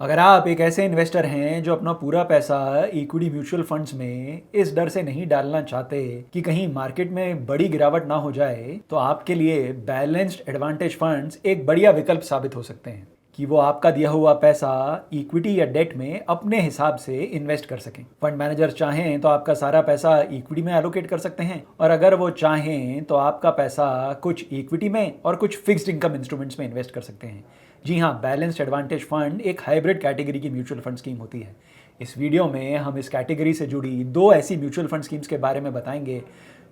अगर आप एक ऐसे इन्वेस्टर हैं जो अपना पूरा पैसा इक्विटी म्यूचुअल फंड्स में इस डर से नहीं डालना चाहते कि कहीं मार्केट में बड़ी गिरावट ना हो जाए, तो आपके लिए बैलेंस्ड एडवांटेज फंड्स एक बढ़िया विकल्प साबित हो सकते हैं कि वो आपका दिया हुआ पैसा इक्विटी या डेट में अपने हिसाब से इन्वेस्ट कर सकें। फंड मैनेजर चाहें तो आपका सारा पैसा इक्विटी में एलोकेट कर सकते हैं, और अगर वो चाहें तो आपका पैसा कुछ इक्विटी में और कुछ फिक्स्ड इनकम इंस्ट्रूमेंट्स में इन्वेस्ट कर सकते हैं। जी हाँ, बैलेंस्ड एडवांटेज फंड एक हाइब्रिड कैटेगरी की म्यूचुअल फंड स्कीम होती है। इस वीडियो में हम इस कैटेगरी से जुड़ी दो ऐसी म्यूचुअल फंड स्कीम्स के बारे में बताएंगे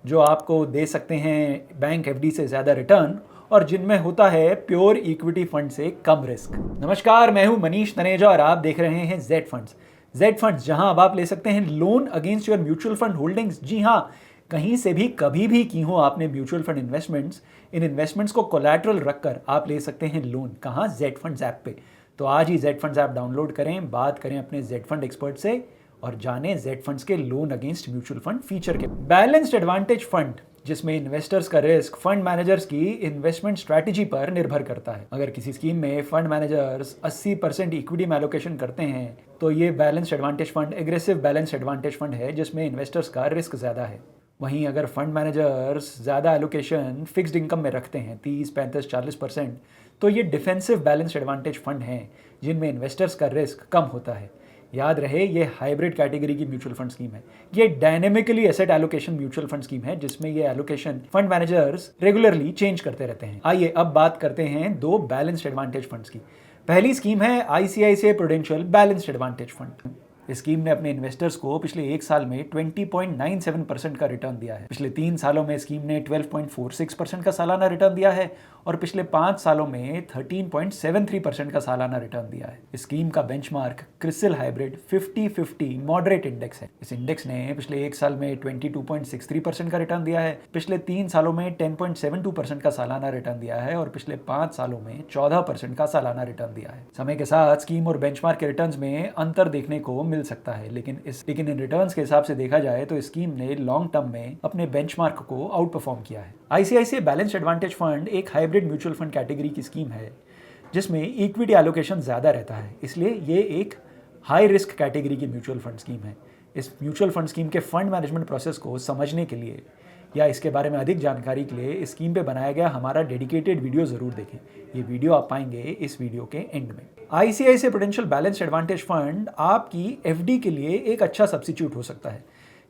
जो आपको दे सकते हैं बैंक एफडी से ज़्यादा रिटर्न, और जिनमें होता है प्योर इक्विटी फंड से कम रिस्क। नमस्कार, मैं हूं मनीष तनेजा और आप देख रहे हैं जेड फंड्स। जेड फंड्स, जहां अब आप ले सकते हैं loan against your mutual fund holdings. जी हाँ, कहीं से भी कभी भी की हो आपने म्यूचुअल फंड इन्वेस्टमेंट्स, इन इन्वेस्टमेंट्स को कोलैटरल रखकर आप ले सकते हैं लोन। कहाँ? जेड फंड्स ऐप पे। तो आज ही जेड फंड्स ऐप डाउनलोड करें, बात करें अपने जेड फंड एक्सपर्ट से और जानें जेड फंड्स के loan against mutual fund feature के। बैलेंस्ड एडवांटेज फंड, जिसमें इन्वेस्टर्स का रिस्क फंड मैनेजर्स की इन्वेस्टमेंट स्ट्रैटेजी पर निर्भर करता है। अगर किसी स्कीम में फंड मैनेजर्स 80% इक्विटी में एलोकेशन करते हैं तो ये balanced advantage fund aggressive balanced advantage fund है, जिसमें इन्वेस्टर्स का रिस्क ज़्यादा है। वहीं अगर फंड मैनेजर्स ज़्यादा एलोकेशन फिक्स्ड इनकम में रखते हैं 30, 35, 40%, तो ये डिफेंसिव बैलेंस्ड एडवांटेज फंड हैं, जिनमें इन्वेस्टर्स का रिस्क कम होता है। याद रहे, ये हाइब्रिड कैटेगरी की म्यूचुअल फंड स्कीम है। ये dynamically asset allocation mutual fund scheme है, जिसमें ये allocation fund managers regularly change करते रहते हैं। आइए अब बात करते हैं दो बैलेंस्ड एडवांटेज फंड्स की। पहली स्कीम है ICICI prudential balanced advantage fund. इस स्कीम ने अपने इन्वेस्टर्स को पिछले एक साल में 20.97% का रिटर्न दिया है। पिछले 3 सालों में स्कीम ने 12.46% का सालाना रिटर्न दिया है और पिछले 5 सालों में 13.73% का सालाना रिटर्न दिया है। इस स्कीम का benchmark CRISIL hybrid 50-50 moderate index है। इस इंडेक्स ने पिछले एक साल में 22.63% का रिटर्न दिया है, पिछले 3 सालों में 10.72% का सालाना रिटर्न दिया है और पिछले 5 सालों में 14% का सालाना रिटर्न दिया है। समय के साथ स्कीम और बेंचमार्क के रिटर्न्स में अंतर देखने को मिल सकता है, लेकिन इन रिटर्न्स के हिसाब से देखा जाए तो स्कीम ने लॉन्ग टर्म में अपने बेंचमार्क को आउट परफॉर्म किया है। आईसीआईसीआई बैलेंस्ड एडवांटेज फंड एक हाइब्रिड म्यूचुअल फंड कैटेगरी की स्कीम है, जिसमें इक्विटी एलोकेशन ज्यादा रहता है, इसलिए ये एक हाई रिस्क कैटेगरी की म्यूचुअल फंड स्कीम है। इस म्यूचुअल फंड स्कीम के फंड मैनेजमेंट प्रोसेस को समझने के लिए या इसके बारे में अधिक जानकारी के लिए इस स्कीम पे बनाया गया हमारा डेडिकेटेड वीडियो जरूर देखें। ये वीडियो आप पाएंगे इस वीडियो के एंड में। ICICI prudential balanced advantage fund आपकी एफडी के लिए एक अच्छा सब्स्टिट्यूट हो सकता है,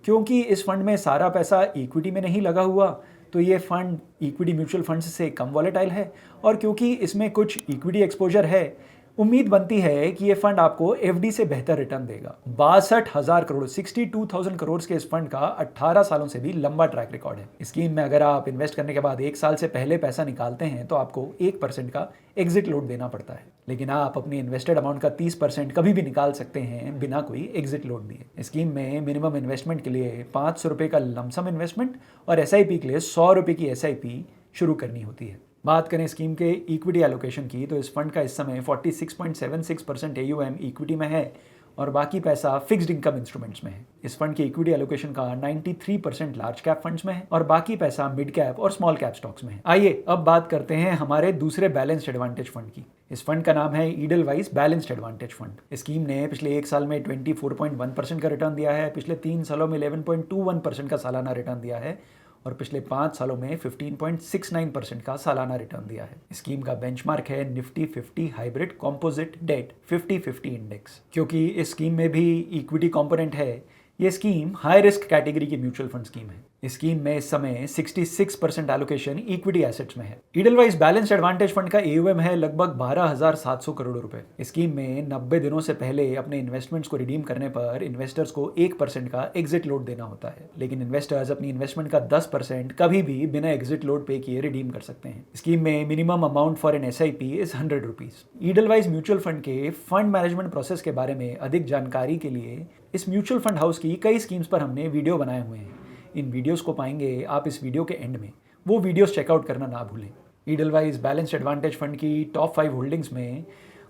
क्योंकि इस फंड में सारा पैसा इक्विटी में नहीं लगा हुआ, तो ये फंड इक्विटी म्यूचुअल फंड्स से कम वॉलेटाइल है, और क्योंकि इसमें कुछ इक्विटी एक्सपोजर है, उम्मीद बनती है कि ये फंड आपको एफडी से बेहतर रिटर्न देगा। 62,000 करोड़ 62,000 करोड़ के इस फंड का 18 सालों से भी लंबा ट्रैक रिकॉर्ड है। इस स्कीम में अगर आप इन्वेस्ट करने के बाद 1 साल से पहले पैसा निकालते हैं तो आपको 1% का एग्जिट लोड देना पड़ता है, लेकिन आप अपनी इन्वेस्टेड अमाउंट का 30% कभी भी निकाल सकते हैं बिना कोई एग्जिट लोड दिए। इस स्कीम में मिनिमम इन्वेस्टमेंट के लिए 500 रुपये का लमसम इन्वेस्टमेंट और एसआईपी के लिए 100 रुपये की एसआईपी शुरू करनी होती है। बात करें स्कीम के इक्विटी एलोकेशन की, तो इस फंड का इस समय 46.76% AUM इक्विटी में है और बाकी पैसा फिक्स्ड इनकम इंस्ट्रूमेंट्स में है। इस फंड के इक्विटी एलोकेशन का 93% लार्ज कैप फंड्स में है और बाकी पैसा मिड कैप और स्मॉल कैप स्टॉक्स में है। आइए अब बात करते हैं हमारे दूसरे बैलेंस्ड एडवांटेज फंड की। इस फंड का नाम है Edelweiss balanced advantage fund. Scheme ने पिछले एक साल में 24.1% का रिटर्न दिया है, पिछले 3 सालों में 11.21% का सालाना रिटर्न दिया है और पिछले 5 सालों में 15.69% का सालाना रिटर्न दिया है। स्कीम का बेंचमार्क है Nifty 50 hybrid composite debt 50-50 index. क्योंकि इस स्कीम में भी इक्विटी कंपोनेंट है, ये स्कीम हाई रिस्क कैटेगरी की म्यूचुअल फंड स्कीम है। इस स्कीम में इस समय 66% एलोकेशन इक्विटी एसेट्स में है। ईडलवाइज बैलेंस्ड एडवांटेज फंड का AUM है लगभग 12,700 करोड़ रुपए। इस स्कीम में 90 दिनों से पहले अपने इन्वेस्टमेंट्स को रिडीम करने पर इन्वेस्टर्स को 1% का एग्जिट लोड देना होता है, लेकिन इन्वेस्टर्स अपनी इन्वेस्टमेंट का 10% कभी भी बिना एग्जिट लोड पे किए रिडीम कर सकते हैं। स्कीम में minimum amount for an SIP is 100 rupees. Edelweiss mutual fund के फंड मैनेजमेंट प्रोसेस के बारे में अधिक जानकारी के लिए इस म्यूचुअल फंड हाउस की कई स्कीम्स पर हमने वीडियो बनाए हुए हैं। इन वीडियोस को पाएंगे आप इस वीडियो के एंड में, वो वीडियोस चेकआउट करना ना भूलें। ईडलवाइज बैलेंस्ड एडवांटेज फंड की टॉप 5 होल्डिंग्स में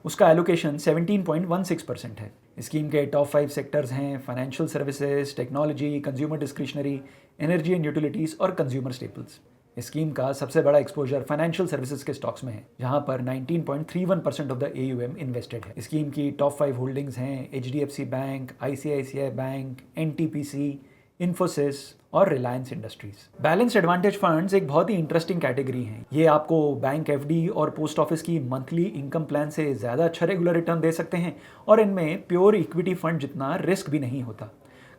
उसका एलोकेशन 17.16% है। स्कीम के टॉप 5 सेक्टर्स हैं financial services, technology, consumer discretionary, energy and utilities और कंज्यूमर स्टेपल्स। इस स्कीम का सबसे बड़ा एक्सपोजर फाइनेंशियल सर्विसेज के स्टॉक्स में है, जहां पर 19.31% ऑफ द AUM इन्वेस्टेड है। स्कीम की टॉप 5 होल्डिंग्स हैं HDFC bank, ICICI bank, NTPC, Infosys और Reliance industries. Balanced advantage funds एक बहुत ही इंटरेस्टिंग कैटेगरी हैं। ये आपको बैंक FD और पोस्ट ऑफिस की मंथली इनकम प्लान से ज़्यादा अच्छा रेगुलर रिटर्न दे सकते हैं और इनमें प्योर इक्विटी फंड जितना रिस्क भी नहीं होता।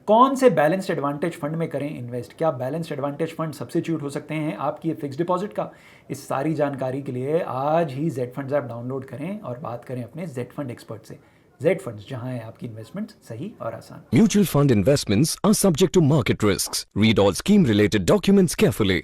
कौन से बैलेंस्ड एडवांटेज फंड में करें इन्वेस्ट? क्या बैलेंस्ड एडवांटेज फंड सब्स्टिट्यूट हो सकते हैं आपकी फिक्स डिपॉजिट का? इस सारी जानकारी के लिए आज ही जेड फंड्स ऐप डाउनलोड करें और बात करें अपने जेड फंड एक्सपर्ट से। जेड फंड्स, जहां है आपकी इन्वेस्टमेंट सही और आसान। Mutual fund investments are subject to market risks. Read all scheme related documents carefully.